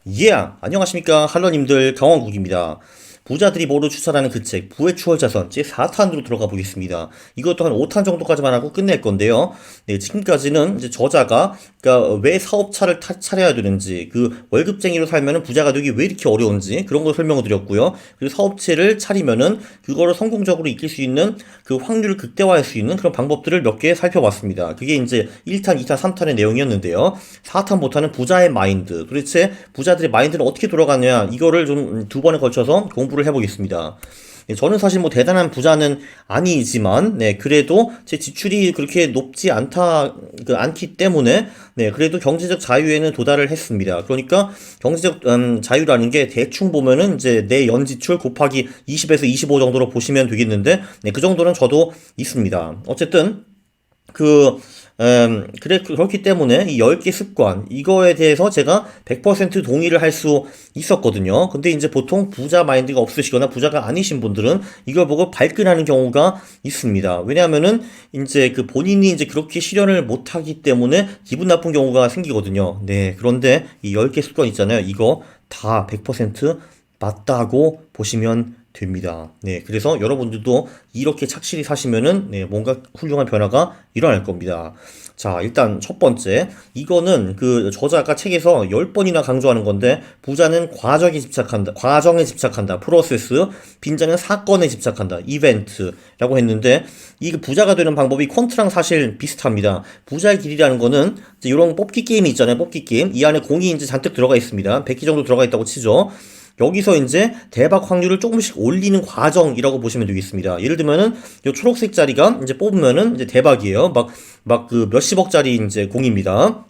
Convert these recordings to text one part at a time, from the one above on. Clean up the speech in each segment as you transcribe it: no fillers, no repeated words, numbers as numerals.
예, 안녕하십니까 할러님들 강원국입니다. 부자들이 뭐로 추천하는 그 책, 부의 추월자선 제4탄으로 들어가 보겠습니다. 이것도 한 5탄 정도까지만 하고 끝낼 건데요. 네, 지금까지는 이제 저자가, 그러니까 왜 사업차를 차려야 되는지, 그 월급쟁이로 살면은 부자가 되기 왜 이렇게 어려운지, 그런 걸 설명을 드렸고요. 그리고 사업체를 차리면은, 그거를 성공적으로 이끌 수 있는 그 확률을 극대화할 수 있는 그런 방법들을 몇 개 살펴봤습니다. 그게 이제 1탄, 2탄, 3탄의 내용이었는데요. 4탄부터는 부자의 마인드, 도대체 부자들의 마인드는 어떻게 돌아가느냐, 이거를 좀 두 번에 걸쳐서 공부를 해보겠습니다. 네, 저는 사실 뭐 대단한 부자는 아니지만, 네, 그래도 제 지출이 그렇게 높지 않기 때문에, 네, 그래도 경제적 자유에는 도달을 했습니다. 그러니까 경제적 자유라는 게 대충 보면은 이제 내 연지출 곱하기 20에서 25 정도로 보시면 되겠는데, 네, 그 정도는 저도 있습니다. 어쨌든, 그, 그렇기 때문에 이 10개 습관, 이거에 대해서 제가 100% 동의를 할 수 있었거든요. 근데 이제 보통 부자 마인드가 없으시거나 부자가 아니신 분들은 이걸 보고 발끈하는 경우가 있습니다. 왜냐하면은 이제 그 본인이 이제 그렇게 실현을 못하기 때문에 기분 나쁜 경우가 생기거든요. 네. 그런데 이 10개 습관 있잖아요. 이거 다 100% 맞다고 보시면 됩니다. 네, 그래서 여러분들도 이렇게 착실히 사시면은 네, 뭔가 훌륭한 변화가 일어날 겁니다. 자, 일단 첫 번째, 이거는 그 저자가 책에서 10번이나 강조하는 건데, 부자는 과정에 집착한다, 프로세스, 빈자는 사건에 집착한다, 이벤트라고 했는데, 이 부자가 되는 방법이 퀀트랑 사실 비슷합니다. 부자의 길이라는 거는 이제 이런 뽑기 게임이 있잖아요, 뽑기 게임. 이 안에 공이 이제 잔뜩 들어가 있습니다. 100개 정도 들어가 있다고 치죠. 여기서 이제 대박 확률을 조금씩 올리는 과정이라고 보시면 되겠습니다. 예를 들면은 이 초록색 자리가 이제 뽑으면은 이제 대박이에요. 막 그 몇십억짜리 이제 공입니다.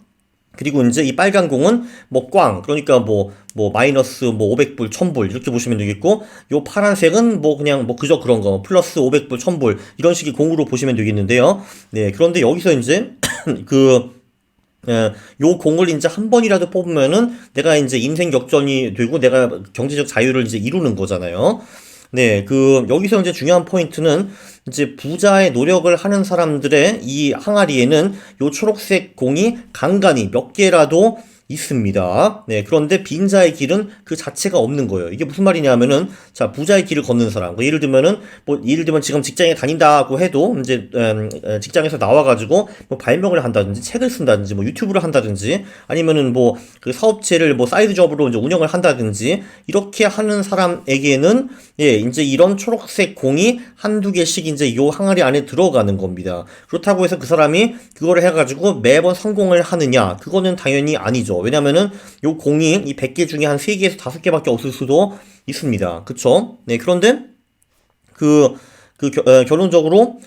그리고 이제 이 빨간 공은 뭐 그러니까 뭐 마이너스 뭐 500불, 1000불 이렇게 보시면 되겠고, 요 파란색은 뭐 그냥 뭐 그저 그런 거 플러스 500불, 1000불 이런 식의 공으로 보시면 되겠는데요. 네, 그런데 여기서 이제 그 요 공을 이제 한 번이라도 뽑으면은 내가 이제 인생 역전이 되고 내가 경제적 자유를 이제 이루는 거잖아요. 네, 여기서 이제 중요한 포인트는 이제 부자의 노력을 하는 사람들의 이 항아리에는 요 초록색 공이 간간히 몇 개라도 있습니다. 네, 그런데 빈자의 길은 그 자체가 없는 거예요. 이게 무슨 말이냐면은, 자, 부자의 길을 걷는 사람. 예를 들면 지금 직장에 다닌다고 해도, 이제, 직장에서 나와가지고, 뭐 발명을 한다든지, 책을 쓴다든지, 뭐 유튜브를 한다든지, 아니면은 뭐, 그 사업체를 뭐 사이드 잡으로 이제 운영을 한다든지, 이렇게 하는 사람에게는, 예, 이제 이런 초록색 공이 한두 개씩 이제 요 항아리 안에 들어가는 겁니다. 그렇다고 해서 그 사람이 그거를 해가지고 매번 성공을 하느냐? 그거는 당연히 아니죠. 왜냐면은 요 공이 이 100개 중에 한 3개에서 5개밖에 없을 수도 있습니다. 그쵸? 네, 그런데 그, 결론적으로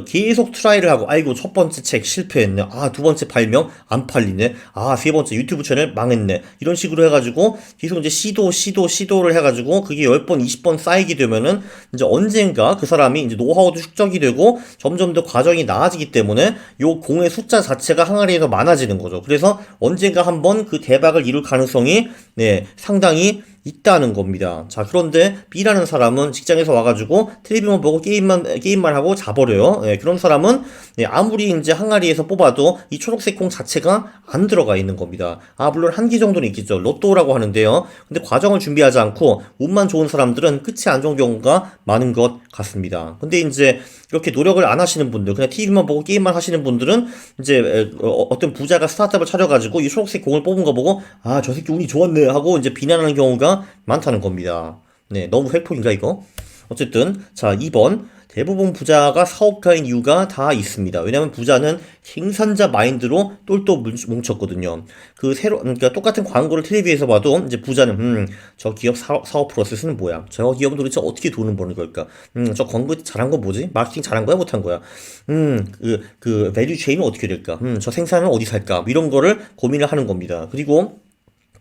계속 트라이를 하고, 아이고, 첫 번째 책 실패했네. 아, 두 번째 발명 안 팔리네. 아, 세 번째 유튜브 채널 망했네. 이런 식으로 해가지고, 계속 이제 시도를 해가지고, 그게 10번, 20번 쌓이게 되면은, 이제 언젠가 그 사람이 이제 노하우도 축적이 되고, 점점 더 과정이 나아지기 때문에, 요 공의 숫자 자체가 항아리에서 많아지는 거죠. 그래서 언젠가 한번 그 대박을 이룰 가능성이, 네, 상당히 있다는 겁니다. 자, 그런데 B라는 사람은 직장에서 와가지고 텔레비만 보고 게임만 하고 자버려요. 예, 그런 사람은 예, 아무리 이제 항아리에서 뽑아도 이 초록색 공 자체가 안 들어가 있는 겁니다. 아, 물론 한 개 정도는 있겠죠. 로또라고 하는데요. 근데 과정을 준비하지 않고 운만 좋은 사람들은 끝이 안 좋은 경우가 많은 것 같습니다. 근데 이제 이렇게 노력을 안 하시는 분들, 그냥 TV만 보고 게임만 하시는 분들은 이제 어떤 부자가 스타트업을 차려가지고 이 초록색 공을 뽑은 거 보고 아, 저 새끼 운이 좋았네 하고 이제 비난하는 경우가 많다는 겁니다. 네, 너무 획폭인가 이거? 어쨌든 자, 2번. 대부분 부자가 사업가인 이유가 다 있습니다. 왜냐하면 부자는 생산자 마인드로 똘똘 뭉쳤거든요. 그러니까 똑같은 광고를 텔레비에서 봐도 이제 부자는 저 기업 사업 프로세스는 뭐야? 저 기업은 도대체 어떻게 돈을 버는 걸까? 저 광고 잘한 건 뭐지? 마케팅 잘한 거야 못한 거야? 밸류 체인은 어떻게 될까? 저 생산은 어디 살까? 뭐 이런 거를 고민을 하는 겁니다. 그리고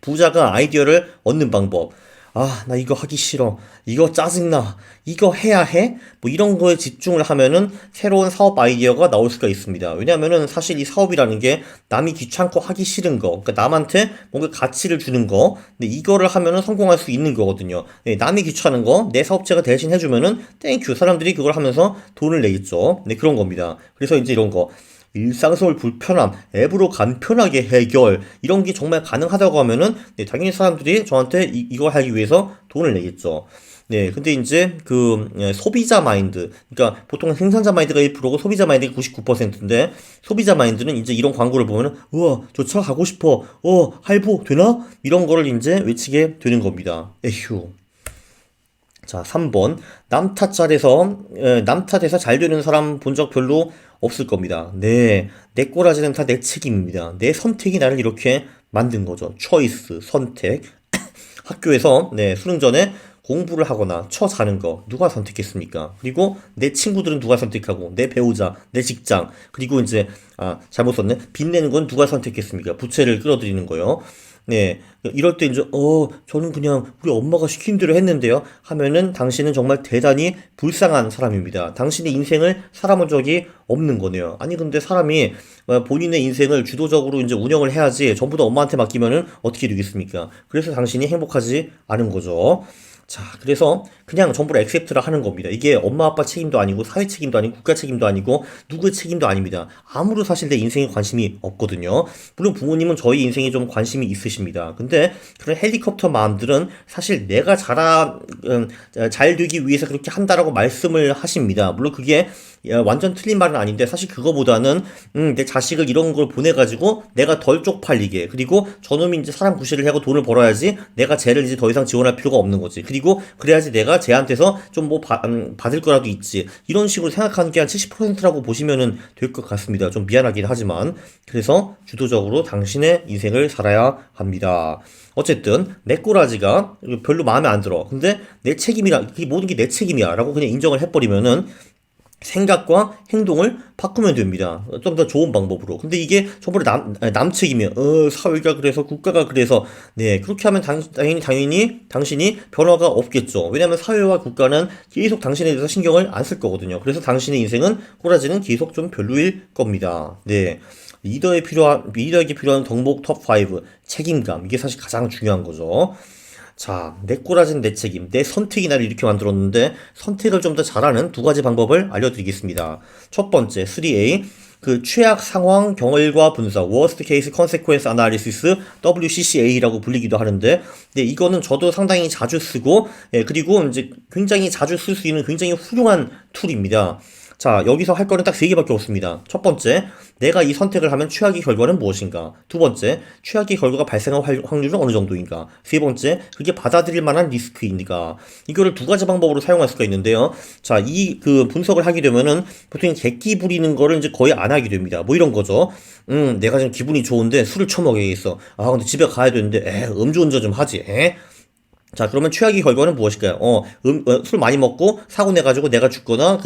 부자가 아이디어를 얻는 방법. 아, 나 이거 하기 싫어. 이거 짜증나. 이거 해야 해? 뭐 이런 거에 집중을 하면은 새로운 사업 아이디어가 나올 수가 있습니다. 왜냐면은 사실 이 사업이라는 게 남이 귀찮고 하기 싫은 거, 그러니까 남한테 뭔가 가치를 주는 거, 근데 이거를 하면은 성공할 수 있는 거거든요. 네, 남이 귀찮은 거, 내 사업체가 대신 해주면은 땡큐. 사람들이 그걸 하면서 돈을 내겠죠. 네, 그런 겁니다. 그래서 이제 이런 거. 일상생활 불편함, 앱으로 간편하게 해결 이런 게 정말 가능하다고 하면은 네, 당연히 사람들이 저한테 이걸 하기 위해서 돈을 내겠죠. 네, 근데 이제 소비자 마인드, 그러니까 보통 생산자 마인드가 1%고 소비자 마인드가 99%인데 소비자 마인드는 이제 이런 광고를 보면은 우와, 저 차 가고 싶어, 할부 되나? 이런 거를 이제 외치게 되는 겁니다. 에휴. 자, 3번. 남 탓에서 잘 되는 사람 본 적 별로 없을 겁니다. 네, 내 꼬라지는 다 내 책임입니다. 내 선택이 나를 이렇게 만든 거죠. 초이스, 선택. 학교에서 수능 전에 공부를 하거나 자는 거 누가 선택했습니까? 그리고 내 친구들은 누가 선택하고 내 배우자, 내 직장, 그리고 이제 잘못 썼네. 빚내는 건 누가 선택했습니까? 부채를 끌어들이는 거요. 네, 이럴 때 이제 저는 그냥 우리 엄마가 시킨 대로 했는데요. 하면은 당신은 정말 대단히 불쌍한 사람입니다. 당신의 인생을 살아본 적이 없는 거네요. 아니 근데 사람이 본인의 인생을 주도적으로 이제 운영을 해야지 전부 다 엄마한테 맡기면은 어떻게 되겠습니까? 그래서 당신이 행복하지 않은 거죠. 자, 그래서 그냥 전부를 액셉트를 하는 겁니다. 이게 엄마 아빠 책임도 아니고 사회 책임도 아니고 국가 책임도 아니고 누구의 책임도 아닙니다. 아무도 사실 내 인생에 관심이 없거든요. 물론 부모님은 저희 인생에 좀 관심이 있으십니다. 근데 그런 헬리콥터 마음들은 사실 내가 잘 되기 위해서 그렇게 한다라고 말씀을 하십니다. 물론 그게 완전 틀린 말은 아닌데 사실 그거보다는 내 자식을 이런 걸 보내가지고 내가 덜 쪽팔리게, 그리고 저놈이 이제 사람 구실을 하고 돈을 벌어야지 내가 쟤를 이제 더 이상 지원할 필요가 없는 거지. 그리고 그래야지 내가 쟤한테서 좀 뭐 받을 거라도 있지. 이런 식으로 생각하는 게 한 70%라고 보시면은 될 것 같습니다. 좀 미안하긴 하지만. 그래서 주도적으로 당신의 인생을 살아야 합니다. 어쨌든 내 꼬라지가 별로 마음에 안 들어. 근데 내 책임이라, 이 모든 게 내 책임이야 라고 그냥 인정을 해버리면은 생각과 행동을 바꾸면 됩니다. 좀 더 좋은 방법으로. 근데 이게 전부 남 책임이에요. 사회가 그래서 국가가 그래서. 네, 그렇게 하면 당연히 당신이 변화가 없겠죠. 왜냐하면 사회와 국가는 계속 당신에 대해서 신경을 안 쓸 거거든요. 그래서 당신의 인생은 꼬라지는 계속 좀 별로일 겁니다. 네. 리더에게 필요한 덕목 톱5. 책임감. 이게 사실 가장 중요한 거죠. 자, 내 꼬라진 내 책임, 내 선택이 나를 이렇게 만들었는데 선택을 좀 더 잘하는 두 가지 방법을 알려드리겠습니다. 첫 번째, 3A. 최악 상황 경험과 분석, Worst Case Consequence Analysis, WCCA라고 불리기도 하는데, 네, 이거는 저도 상당히 자주 쓰고, 그리고 이제 굉장히 자주 쓸 수 있는 굉장히 훌륭한 툴입니다. 자, 여기서 할 거는 딱 세 개밖에 없습니다. 첫 번째, 내가 이 선택을 하면 최악의 결과는 무엇인가? 두 번째, 최악의 결과가 발생할 확률은 어느 정도인가? 세 번째, 그게 받아들일 만한 리스크인가? 이거를 두 가지 방법으로 사용할 수가 있는데요. 자, 분석을 하게 되면은 보통 객기 부리는 거를 이제 거의 안 하게 됩니다. 뭐 이런 거죠. 내가 지금 기분이 좋은데 술을 처먹여야겠어. 근데 집에 가야 되는데, 음주운전 좀 하지, 자, 그러면 최악의 결과는 무엇일까요? 술 많이 먹고 사고 내가지고 내가 죽거나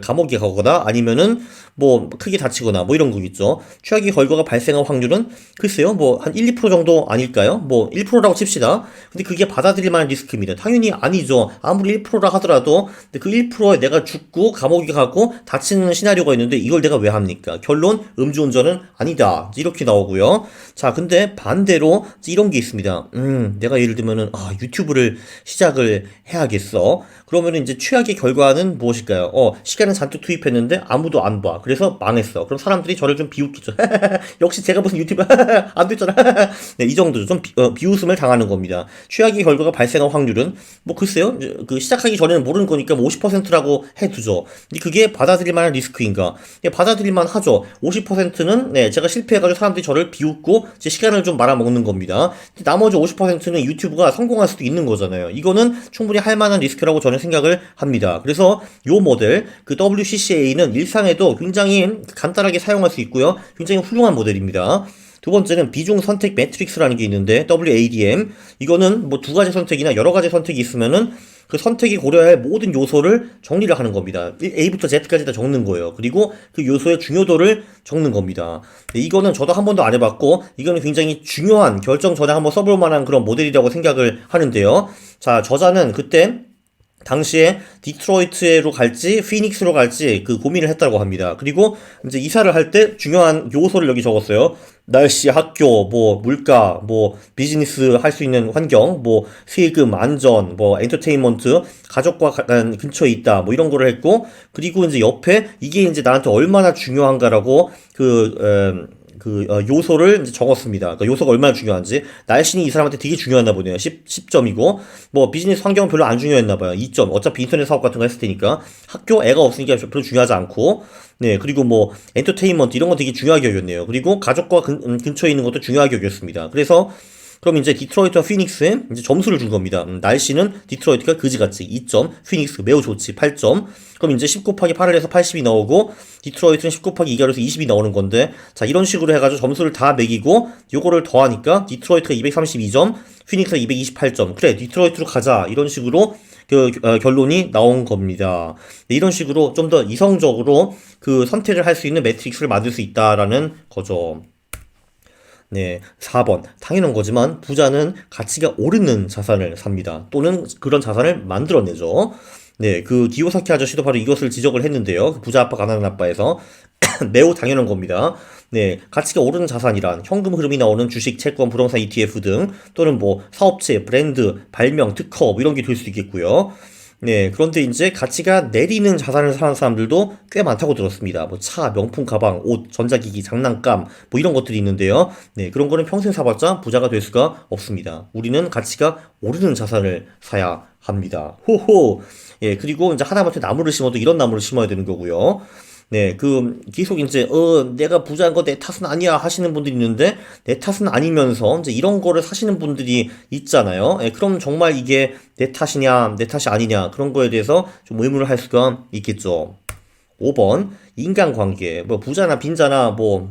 감옥에 가거나 아니면은 뭐 크게 다치거나 뭐 이런 거겠죠. 최악의 결과가 발생할 확률은 글쎄요, 뭐 한 1, 2% 정도 아닐까요? 뭐 1%라고 칩시다. 근데 그게 받아들일 만한 리스크입니다. 당연히 아니죠. 아무리 1%라 하더라도 근데 그 1%에 내가 죽고 감옥에 가고 다치는 시나리오가 있는데 이걸 내가 왜 합니까? 결론, 음주운전은 아니다. 이렇게 나오고요. 자, 근데 반대로 이런 게 있습니다. 내가 예를 들면은 유튜브를 시작을 해야겠어. 그러면은 이제 최악의 결과는 무엇일까요? 시간을 잔뜩 투입했는데 아무도 안 봐. 그래서 망했어. 그럼 사람들이 저를 좀 비웃겠죠. 역시 제가 무슨 유튜브 안 됐잖아. 네, 이 정도죠. 좀 비웃음을 당하는 겁니다. 최악의 결과가 발생할 확률은 뭐 글쎄요. 시작하기 전에는 모르는 거니까 뭐 50%라고 해두죠. 근데 그게 받아들일 만한 리스크인가? 네, 받아들일 만하죠. 50%는 제가 실패해가지고 사람들이 저를 비웃고 제 시간을 좀 말아먹는 겁니다. 나머지 50%는 유튜브가 성공할 수도 있는 거잖아요. 이거는 충분히 할 만한 리스크라고 저는 생각을 합니다. 그래서 요 모델, WCCA는 일상에도 굉장히 간단하게 사용할 수 있고요. 굉장히 훌륭한 모델입니다. 두 번째는 비중 선택 매트릭스라는 게 있는데 WADM. 이거는 뭐 두 가지 선택이나 여러 가지 선택이 있으면은 그 선택이 고려해야 할 모든 요소를 정리를 하는 겁니다. A부터 Z까지 다 적는 거예요. 그리고 그 요소의 중요도를 적는 겁니다. 이거는 저도 한 번도 안 해봤고 이거는 굉장히 중요한 결정 전에 한번 써볼 만한 그런 모델이라고 생각을 하는데요. 자, 저자는 그때 당시에 디트로이트로 갈지 피닉스로 갈지 그 고민을 했다고 합니다. 그리고 이제 이사를 할 때 중요한 요소를 여기 적었어요. 날씨, 학교, 뭐 물가, 뭐 비즈니스 할 수 있는 환경, 뭐 세금, 안전, 뭐 엔터테인먼트, 가족과 근처에 있다, 뭐 이런 거를 했고, 그리고 이제 옆에 이게 이제 나한테 얼마나 중요한가라고 요소를 이제 적었습니다. 그러니까 요소가 얼마나 중요한지. 날씨는 이 사람한테 되게 중요했나 보네요. 10점이고, 뭐 비즈니스 환경은 별로 안 중요했나 봐요. 2점. 어차피 인터넷 사업 같은 거 했을 테니까. 학교 애가 없으니까 별로 중요하지 않고, 네, 그리고 뭐 엔터테인먼트 이런 거 되게 중요하게 여겼네요. 그리고 가족과 근처에 있는 것도 중요하게 여겼습니다. 그래서 그럼 이제 디트로이트와 피닉스에 이제 점수를 준 겁니다. 날씨는 디트로이트가 그지같이 2점, 피닉스 매우 좋지 8점. 그럼 이제 10 곱하기 8을 해서 80이 나오고 디트로이트는 10 곱하기 2가 해서 20이 나오는 건데, 자 이런 식으로 해가지고 점수를 다 매기고 요거를 더하니까 디트로이트가 232점, 피닉스가 228점. 그래 디트로이트로 가자 이런 식으로 결론이 나온 겁니다. 네, 이런 식으로 좀 더 이성적으로 그 선택을 할 수 있는 매트릭스를 만들 수 있다라는 거죠. 네, 4번. 당연한 거지만 부자는 가치가 오르는 자산을 삽니다. 또는 그런 자산을 만들어내죠. 네, 그 기요사키 아저씨도 바로 이것을 지적을 했는데요. 그 부자 아빠 가난한 아빠에서 매우 당연한 겁니다. 네, 가치가 오르는 자산이란 현금 흐름이 나오는 주식, 채권, 부동산 ETF 등 또는 뭐 사업체, 브랜드, 발명, 특허 뭐 이런 게 될 수 있겠고요. 네, 그런데 이제 가치가 내리는 자산을 사는 사람들도 꽤 많다고 들었습니다. 뭐 차, 명품 가방, 옷, 전자기기, 장난감 뭐 이런 것들이 있는데요. 네, 그런 거는 평생 사봤자 부자가 될 수가 없습니다. 우리는 가치가 오르는 자산을 사야 합니다. 호호. 예, 그리고 이제 하다못해 나무를 심어도 이런 나무를 심어야 되는 거고요. 네, 계속 이제, 내가 부자인 거 내 탓은 아니야 하시는 분들이 있는데, 내 탓은 아니면서, 이제 이런 거를 사시는 분들이 있잖아요. 예, 그럼 정말 이게 내 탓이냐, 내 탓이 아니냐, 그런 거에 대해서 좀 의문을 할 수가 있겠죠. 5번, 인간관계. 뭐, 부자나 빈자나, 뭐,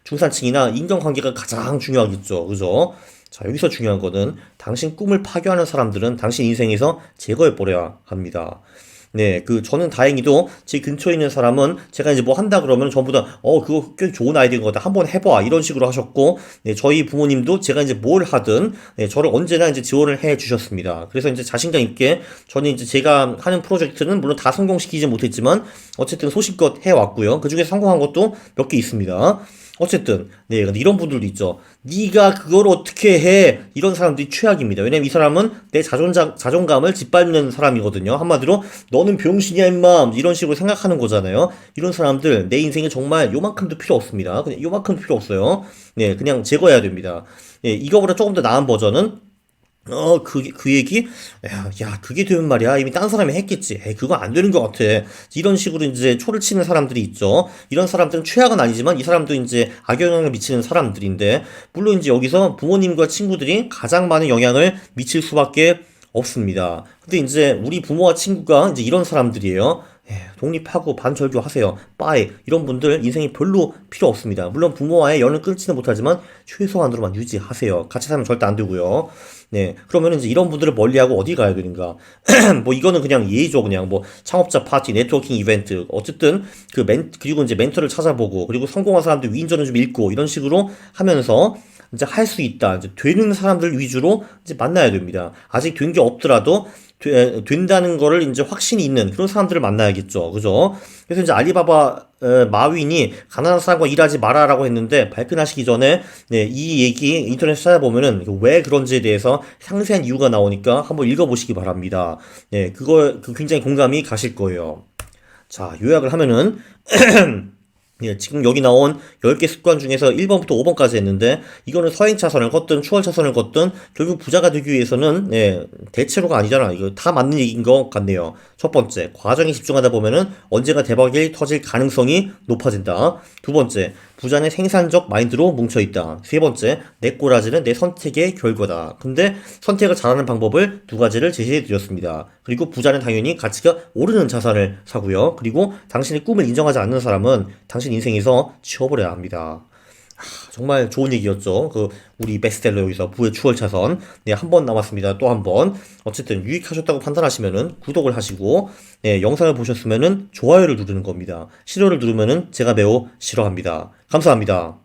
중산층이나 인간관계가 가장 중요하겠죠. 그죠? 자, 여기서 중요한 거는, 당신 꿈을 파괴하는 사람들은 당신 인생에서 제거해버려야 합니다. 네, 저는 다행히도 제 근처에 있는 사람은 제가 이제 뭐 한다 그러면 전부 다, 그거 꽤 좋은 아이디어인 것 같아. 한번 해봐. 이런 식으로 하셨고, 네, 저희 부모님도 제가 이제 뭘 하든, 네, 저를 언제나 이제 지원을 해 주셨습니다. 그래서 이제 자신감 있게 저는 이제 제가 하는 프로젝트는 물론 다 성공시키지 못했지만, 어쨌든 소신껏 해왔고요. 그 중에 성공한 것도 몇 개 있습니다. 어쨌든 네, 근데 이런 분들도 있죠. 네가 그걸 어떻게 해? 이런 사람들이 최악입니다. 왜냐면 이 사람은 내 자존감을 짓밟는 사람이거든요. 한마디로 너는 병신이야 임마 이런 식으로 생각하는 거잖아요. 이런 사람들 내 인생에 정말 요만큼도 필요 없습니다. 그냥 요만큼도 필요 없어요. 네, 그냥 제거해야 됩니다. 네, 이거보다 조금 더 나은 버전은 그 얘기? 그게 되면 말이야. 이미 딴 사람이 했겠지. 그거 안 되는 것 같아. 이런 식으로 이제 초를 치는 사람들이 있죠. 이런 사람들은 최악은 아니지만 이 사람도 이제 악영향을 미치는 사람들인데, 물론 이제 여기서 부모님과 친구들이 가장 많은 영향을 미칠 수밖에 없습니다. 근데 이제 우리 부모와 친구가 이제 이런 사람들이에요. 독립하고 반절교 하세요. 빠이. 이런 분들 인생이 별로 필요 없습니다. 물론 부모와의 연을 끊지는 못하지만 최소한으로만 유지하세요. 같이 살면 절대 안 되고요. 네. 그러면 이제 이런 분들을 멀리하고 어디 가야 되는가? 뭐 이거는 그냥 예의죠. 그냥 뭐 창업자 파티, 네트워킹 이벤트. 어쨌든 그리고 이제 멘토를 찾아보고, 그리고 성공한 사람들 위인전을 좀 읽고, 이런 식으로 하면서 이제 할 수 있다. 이제 되는 사람들 위주로 이제 만나야 됩니다. 아직 된 게 없더라도 된다는 거를 이제 확신이 있는 그런 사람들을 만나야겠죠. 그죠? 그래서 이제 알리바바 마윈이 가난한 사람과 일하지 마라라고 했는데, 발끈하시기 전에 네, 이 얘기 인터넷에 찾아보면은 왜 그런지에 대해서 상세한 이유가 나오니까 한번 읽어보시기 바랍니다. 네, 굉장히 공감이 가실 거예요. 자, 요약을 하면은 예, 지금 여기 나온 10개 습관 중에서 1번부터 5번까지 했는데, 이거는 서행 차선을 걷든 추월 차선을 걷든 결국 부자가 되기 위해서는 대체로가 아니잖아. 이거 다 맞는 얘기인 것 같네요. 첫 번째, 과정에 집중하다 보면은 언젠가 대박이 터질 가능성이 높아진다. 두 번째, 부자는 생산적 마인드로 뭉쳐있다. 세 번째, 내 꼬라지는 내 선택의 결과다. 근데 선택을 잘하는 방법을 두 가지를 제시해 드렸습니다. 그리고 부자는 당연히 가치가 오르는 자산을 사고요. 그리고 당신의 꿈을 인정하지 않는 사람은 당신 인생에서 치워버려야 합니다. 정말 좋은 얘기였죠. 우리 베스트셀러 여기서 부의 추월차선. 네, 한 번 남았습니다. 또 한 번. 어쨌든 유익하셨다고 판단하시면은 구독을 하시고, 네, 영상을 보셨으면은 좋아요를 누르는 겁니다. 싫어를 누르면은 제가 매우 싫어합니다. 감사합니다.